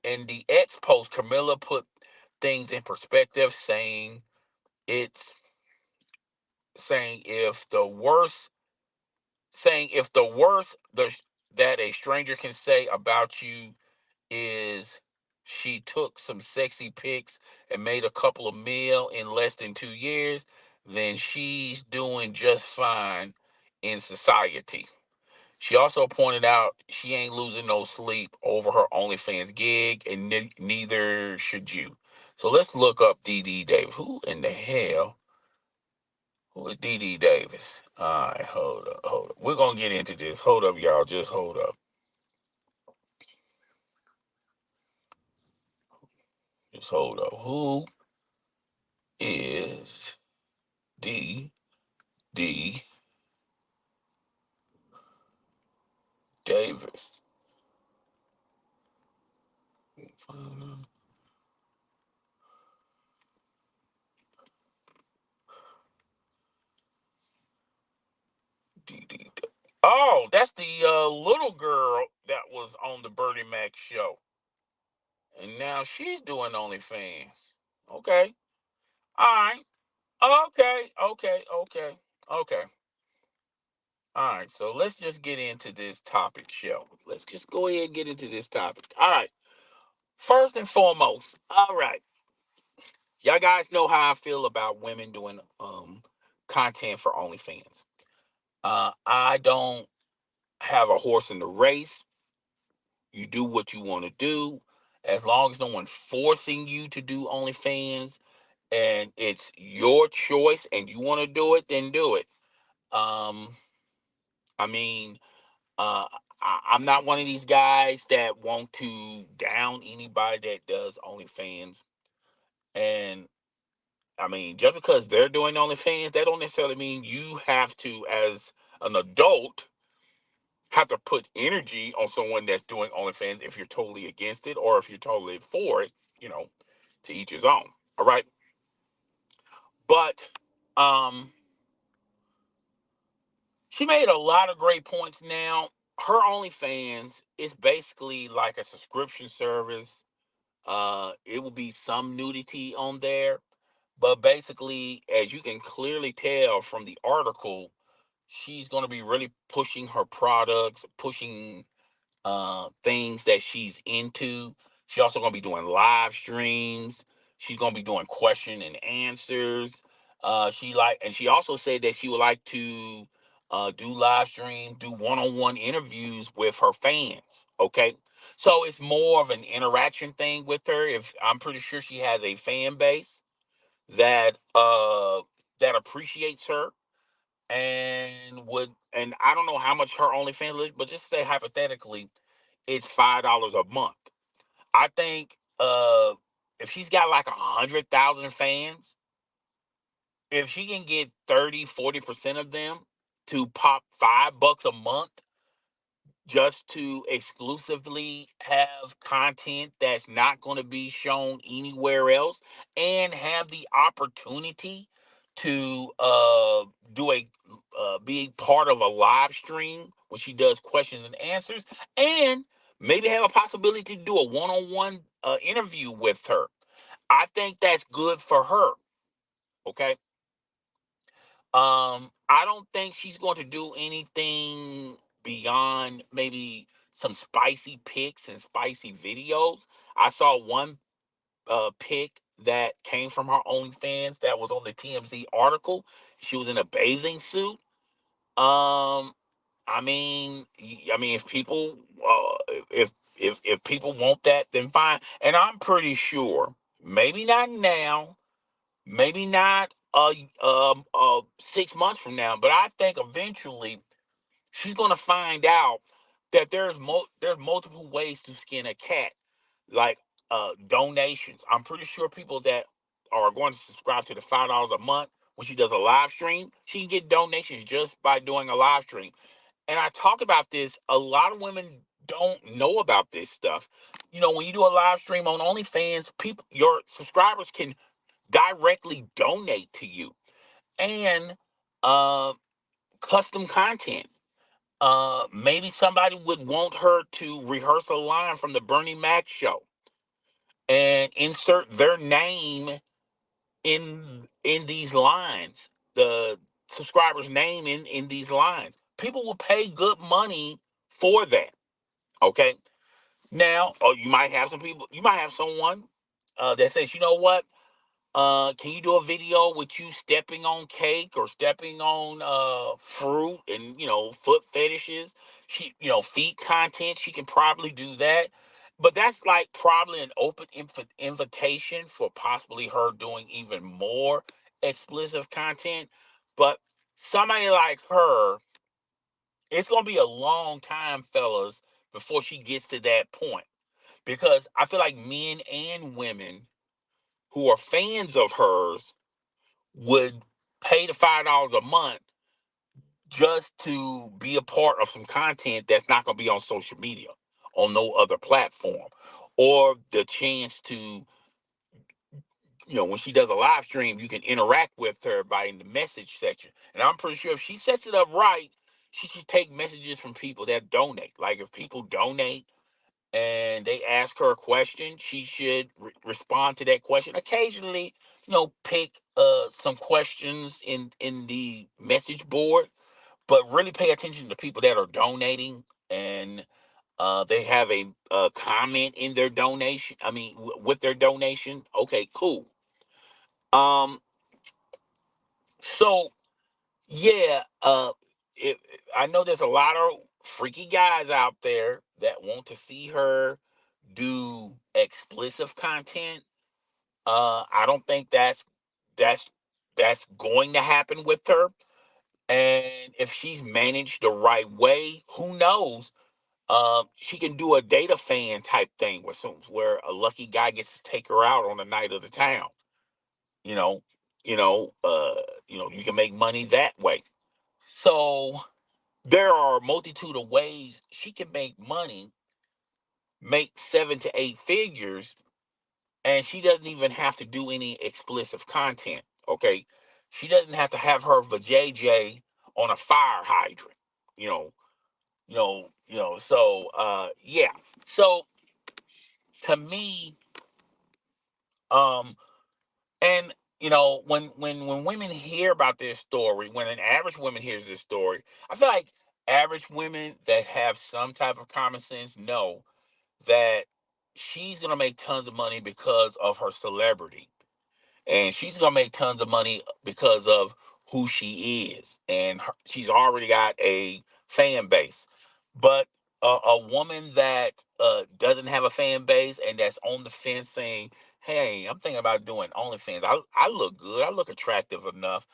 Speaker 1: In the X post, Camilla put things in perspective, it's saying if the worst that a stranger can say about you is she took some sexy pics and made a couple of mil in less than 2 years, then she's doing just fine in society. She also pointed out she ain't losing no sleep over her OnlyFans gig, and neither should you. So let's look up Dee Dee Davis. Who in the hell? Who is Dee Dee Davis? All right, hold up. We're gonna get into this. Hold up, y'all. Just hold up. Just hold up. Who is Dee Dee Davis? Dee Dee. Oh, that's the little girl that was on the Bernie Mac show, and now she's doing OnlyFans. Okay. All right. Okay. All right. So let's just get into this topic, shall we? Let's just go ahead and get into this topic. All right. First and foremost, all right. Y'all guys know how I feel about women doing content for OnlyFans. I don't have a horse in the race. You do what you want to do. As long as no one's forcing you to do OnlyFans and it's your choice and you want to do it, then do it. Um, I mean, uh, I'm not one of these guys that want to down anybody that does OnlyFans. And I mean, just because they're doing OnlyFans, that don't necessarily mean you have to, as an adult, have to put energy on someone that's doing OnlyFans if you're totally against it or if you're totally for it, you know, to each his own. All right. But um she made a lot of great points now. Her OnlyFans is basically like a subscription service. It will be some nudity on there, but basically, as you can clearly tell from the article, she's going to be really pushing her products, pushing things that she's into. She's also going to be doing live streams. She's going to be doing question and answers. And she also said that she would like to do live stream, do one-on-one interviews with her fans. Okay, so it's more of an interaction thing with her. If I'm pretty sure she has a fan base that that appreciates her and I don't know how much her OnlyFans is, but just say hypothetically, it's $5 a month. I think if she's got like 100,000 fans, if she can get 30-40% of them to pop $5 a month just to exclusively have content that's not going to be shown anywhere else and have the opportunity to do a be part of a live stream where she does questions and answers and maybe have a possibility to do a one-on-one interview with her. I think that's good for her. Okay. I don't think she's going to do anything beyond maybe some spicy pics and spicy videos. I saw one pic that came from her OnlyFans that was on the TMZ article. She was in a bathing suit. Um, if people, if people want that, then fine. And I'm pretty sure, maybe not now, maybe not 6 months from now, but I think eventually she's gonna find out that there's multiple ways to skin a cat, like donations. I'm pretty sure people that are going to subscribe to the $5 a month when she does a live stream, she can get donations just by doing a live stream. And I talk about this. A lot of women don't know about this stuff. When you do a live stream on OnlyFans, people, your subscribers can directly donate to you, and uh, custom content. Maybe somebody would want her to rehearse a line from the Bernie Mac show and insert their name in these lines, the subscriber's name in these lines. People will pay good money for that. Okay. Now, you might have some people. You might have someone that says, you know what? Can you do a video with you stepping on cake or stepping on fruit and foot fetishes? Feet content. She can probably do that, but that's like probably an open invitation for possibly her doing even more explicit content. But somebody like her, it's gonna be a long time, fellas, before she gets to that point, because I feel like men and women who are fans of hers would pay the $5 a month just to be a part of some content that's not going to be on social media, on no other platform, or the chance to, when she does a live stream, you can interact with her by in the message section. And I'm pretty sure if she sets it up right, she should take messages from people that donate. Like if people donate and they ask her a question, she should respond to that question. Occasionally, pick some questions in the message board, but really pay attention to people that are donating, and they have a comment in their donation. With their donation. Okay, cool. Um, so yeah, it, I know there's a lot of freaky guys out there that want to see her do explicit content. I don't think that's that's going to happen with her. And if she's managed the right way, who knows? She can do a data fan type thing where a lucky guy gets to take her out on the night of the town. You know, you can make money that way. So there are a multitude of ways she can make money, make 7 to 8 figures, and she doesn't even have to do any explicit content. Okay, she doesn't have to have her vajayjay on a fire hydrant. You know, So yeah. So to me, um, and when women hear about this story, when an average woman hears this story, I feel like average women that have some type of common sense know that she's gonna make tons of money because of her celebrity, and she's gonna make tons of money because of who she is, and she's already got a fan base. But a woman that doesn't have a fan base and that's on the fence saying, "Hey, I'm thinking about doing OnlyFans. I look good. I look attractive enough."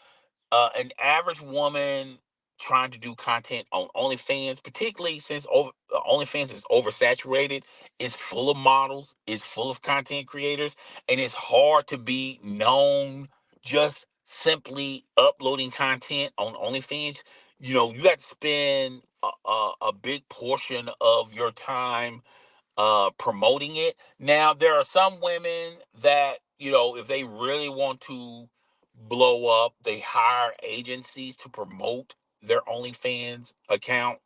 Speaker 1: An average woman trying to do content on OnlyFans, particularly since OnlyFans is oversaturated, it's full of models, it's full of content creators, and it's hard to be known just simply uploading content on OnlyFans. You got to spend a big portion of your time promoting it. Now there are some women that, if they really want to blow up, they hire agencies to promote their OnlyFans account,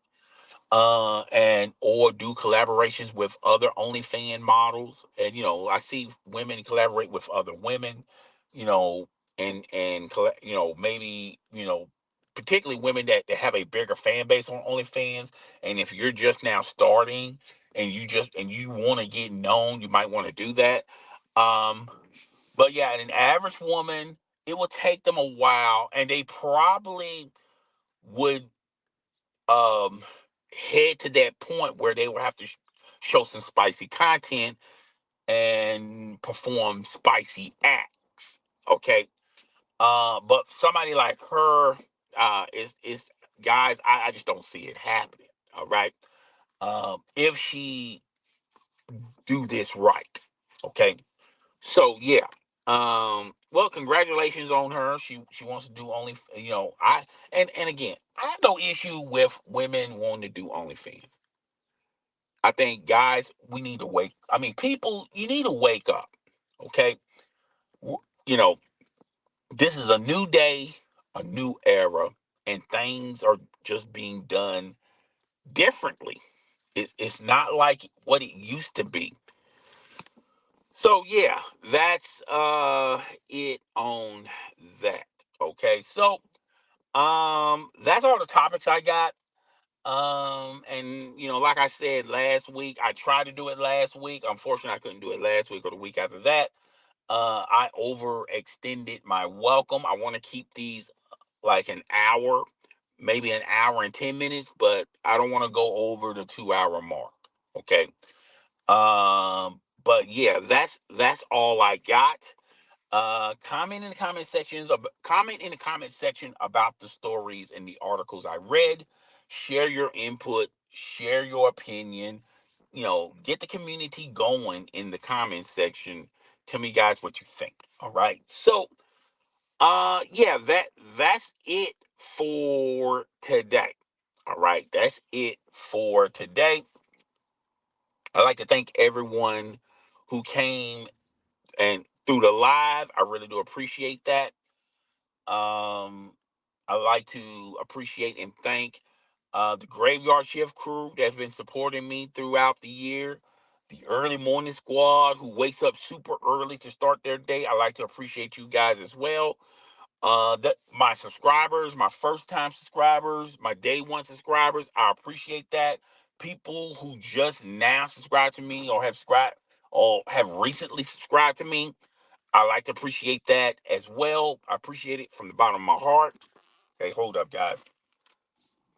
Speaker 1: and or do collaborations with other OnlyFans models. And I see women collaborate with other women, you know, and maybe particularly women that have a bigger fan base on OnlyFans. And if you're just now starting and you want to get known, you might want to do that. Um, but yeah, an average woman, it will take them a while, and they probably would um head to that point where they will have to show some spicy content and perform spicy acts. Okay. But somebody like her, is guys, I just don't see it happening. All right. If she do this right. Okay. So yeah. Well, congratulations on her. She wants to do only, I and again, I have no issue with women wanting to do OnlyFans. I think guys, we need to wake. I mean, people, you need to wake up. Okay. You know, this is a new day, a new era, and things are just being done differently. It's not like what it used to be. So yeah, that's it on that. Okay. So that's all the topics I got. And like I said last week, I tried to do it last week. Unfortunately, I couldn't do it last week or the week after that. I overextended my welcome. I want to keep these like an hour, maybe an hour and 10 minutes, but I don't want to go over the 2 hour mark. Okay. But yeah, that's all I got. Comment in the comment section about the stories and the articles I read. Share your input, share your opinion. Get the community going in the comment section. Tell me guys what you think. All right. So yeah, that's it for today. All right, that's it for today. I'd like to thank everyone who came and through the live. I really do appreciate that. Um, I like to appreciate and thank the graveyard shift crew that's been supporting me throughout the year. The early morning squad who wakes up super early to start their day. I like to appreciate you guys as well. My subscribers, my first time subscribers, my day one subscribers, I appreciate that. People who just now subscribe to me or have subscribed or have recently subscribed to me, I like to appreciate that as well. I appreciate it from the bottom of my heart. Okay, hold up, guys.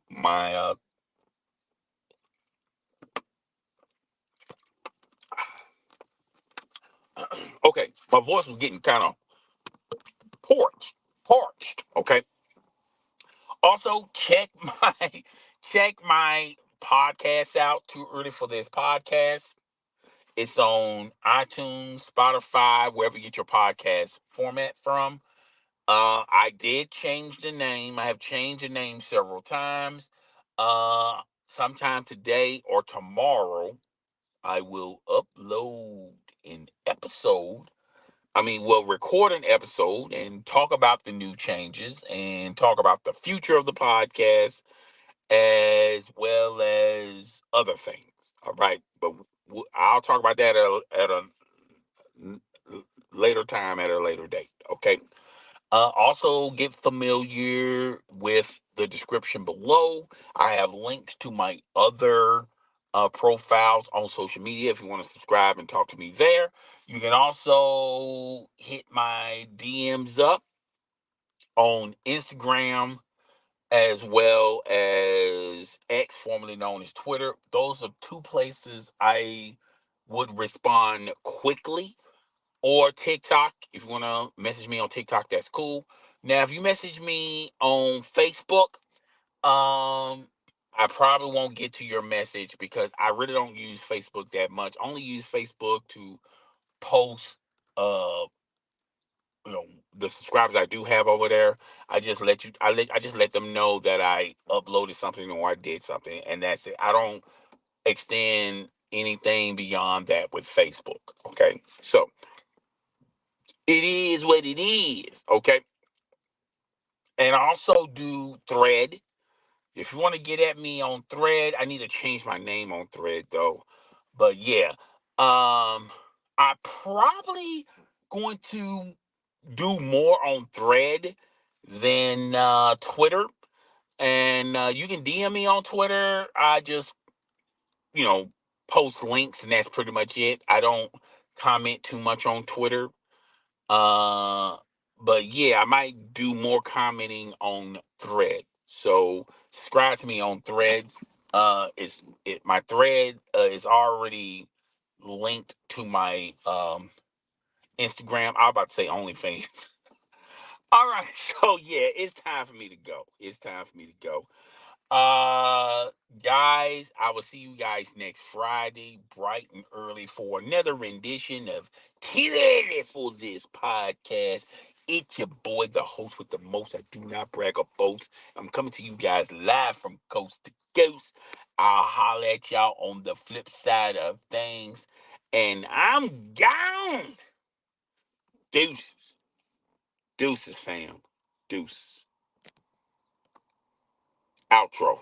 Speaker 1: My okay, my voice was getting kind of parched. Okay. Also, check my podcast out. Too early for this podcast. It's on iTunes, Spotify, wherever you get your podcast format from. I did change the name. I have changed the name several times. Sometime today or tomorrow, I will upload an episode. We'll record an episode and talk about the new changes and talk about the future of the podcast as well as other things. All right. But I'll talk about that at a later time, at a later date. Okay. Also, get familiar with the description below. I have links to my other profiles on social media if you want to subscribe and talk to me there. You can also hit my DMs up on Instagram as well as X, formerly known as Twitter. Those are two places I would respond quickly, or TikTok. If you want to message me on TikTok, that's cool. Now, if you message me on Facebook, I probably won't get to your message because I really don't use Facebook that much. I only use Facebook to post, uh, you know, the subscribers I do have over there. I just let them know that I uploaded something or I did something, and that's it. I don't extend anything beyond that with Facebook. Okay, so it is what it is. Okay. And I also do Thread. If you want to get at me on Thread, I need to change my name on Thread though. But yeah, I probably going to do more on Thread than Twitter. And you can DM me on Twitter. I just, you know, post links, and that's pretty much it. I don't comment too much on Twitter. Uh, but yeah, I might do more commenting on Thread. So subscribe to me on Threads. My thread is already linked to my Instagram. I was about to say OnlyFans. All right, so yeah, it's time for me to go. It's time for me to go. Uh, guys, I will see you guys next Friday, bright and early, for another rendition of Clearly for This podcast. It's your boy, the host with the most. I do not brag or boast. I'm coming to you guys live from coast to coast. I'll holler at y'all on the flip side of things. And I'm gone. Deuces. Deuces, fam. Deuces. Outro.